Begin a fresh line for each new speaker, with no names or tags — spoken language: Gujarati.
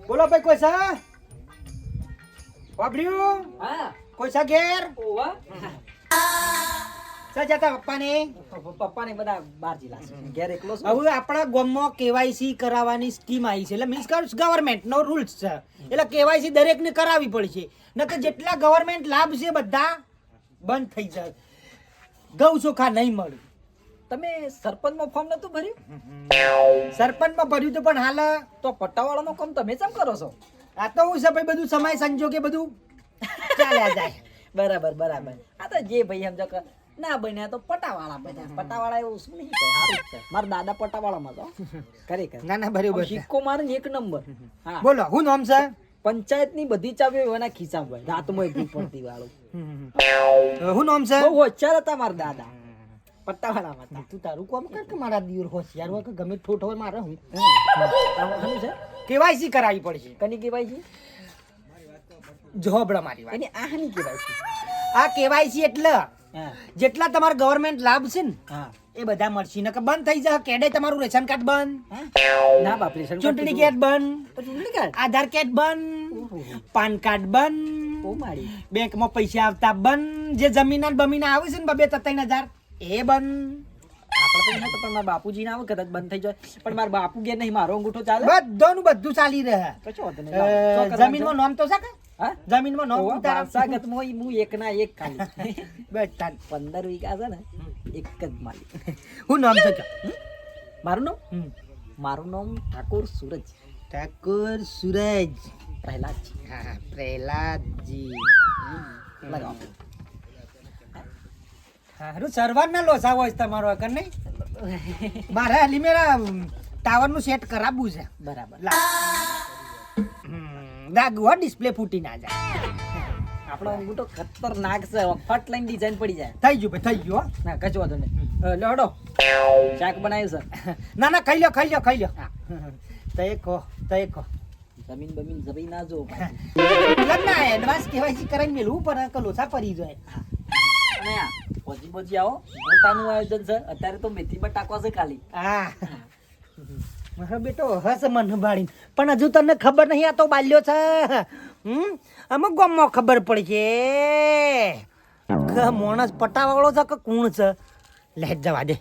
બોલો ભાઈ કોઈ સા વાપર્યું
હા
કોઈ સા ઘેર
ઓવા
સા જતા પપ્પાને
પપ્પાને બધા બહાર જિલ્લા છે ઘેર એકલો છું
હવે આપણા ગામમાં કેવાયસી કરાવવાની સ્કીમ આવી છે એટલે મીન્સ ગવર્મેન્ટ નો રૂલ્સ છે એટલે કેવાયસી દરેકને કરાવવી પડશે નકર જેટલા ગવર્મેન્ટ લાભ છે બધા બંધ થઈ જાય ગૌ ચોખા નહીં મળે
તમે સરપંચમાં ફોર્મ નતું ભર્યું
સરપંચમાં ભર્યું તો પણ હાલ
તો પટ્ટાવાળાનું કામ તમે કેમ કરો છો
આ તો હું છે ભાઈ બધું સમય સંજોગે બધું ચાલ્યા જાય
બરાબર બરાબર આ તો જે ભાઈ સમજો કે ના બન્યા તો પટાવાળા બન્યા પટાવાળા એવું શું નહીં થાય સારું જ છે મારા દાદા પટાવાળામાં તો ખરેખર
ના ના બરાબર છે.
સિક્કો મારે ને 1 નંબર હા
બોલો હું નામ છે
પંચાયતની બધી ચાવીઓ એના ખિસ્સામાં હોય રાતમાં એકલું પડતી વાળું
હું નામ છે
બહુ હોશિયાર હતા મારા દાદા પટ્ટાવાળામાં હતા
તું તારું કામ કર કે મારા દીવર હોશિયાર હોય કે ગમે ઠોઠ હોય મારે હું
આનું છે
કેવાયસી કરાવવી પડશે
કની કહેવાય છે
જોબડા મારી વાત
એની આની કહેવાય છે
આ કેવાયસી એટલે
હા
જેટલા તમારા ગવર્મેન્ટ લાભ છે ને
હા
એ બધા મળશે નકર બંધ થઈ જાય કેડે તમારું રેશન કાર્ડ બંધ
ના બાપ રેશન
ચૂંટણી કાર્ડ બંધ
ચૂંટણી કાર્ડ
આધાર કાર્ડ બંધ પાન કાર્ડ બંધ
ઓ મારી
બેંકમાં પૈસા આવતા બંધ જે જમીન બમીના આવે છે ને 2-3 હજાર એ બંધ
આપણે તો નહીં તો પણ મારા બાપુજી ના આવે કદાચ બંધ થઈ જાય પણ મારા બાપુ ઘેર નહીં મારો અંગૂઠો ચાલે
બધાનું બધું ચાલી રહે
કશો વાંધો નહીં લાવો. શું કરવાનું છે?
જમીનમાં નોમ તો છે કે
હા
જમીનમાં નોમ
ઓવા,
ઉતારા
વારસાગતમાં હું એકના એક ખાલી
બેટા
15 વીઘા છે ને એક જ માલિક
હું નામ છે
મારું નામ મારું નામ ઠાકોર સૂરજ
ઠાકોર સૂરજ
પ્રહલાદજી
હા પ્રહલાદજી
લગાવો
હારું સરવારના લોસા હોય છે તમારો અકર નહીં મારે હાલી મેરા ટાવરનું સેટ કરાવવું છે
બરાબર
દાગુ હો ડિસ્પ્લે ફૂટી ના જાય
આપણો અંગૂઠો ખતરનાક છે ફટ લઈને ડિઝાઇન પડી જાય
થઈ ગયું ભાઈ થઈ ગયું હો.
ના કશો વાંધો નહીં લડો શાક બનાવ્યું છે
ના ના ખાઈ લો તય કહો
જમીન બમીન જમી ના જો
લગ્ન એડવાન્સ કેવાયસી કરાવી મેલવું પણ કે લોસા પડી જાય
અને આ પછી પછી આવો પોતાનું આયોજન છે અત્યારે તો મેથીમાં ટાંકવા છે ખાલી
હા મારો બેટો હસ મન સંભાળીને પણ હજુ તને ખબર નહીં આ તો બાલ્યો છે અમુક ગામમાં ખબર પડશે કે માણસ પટાવાળો છે કે કોણ છે લે જવા દે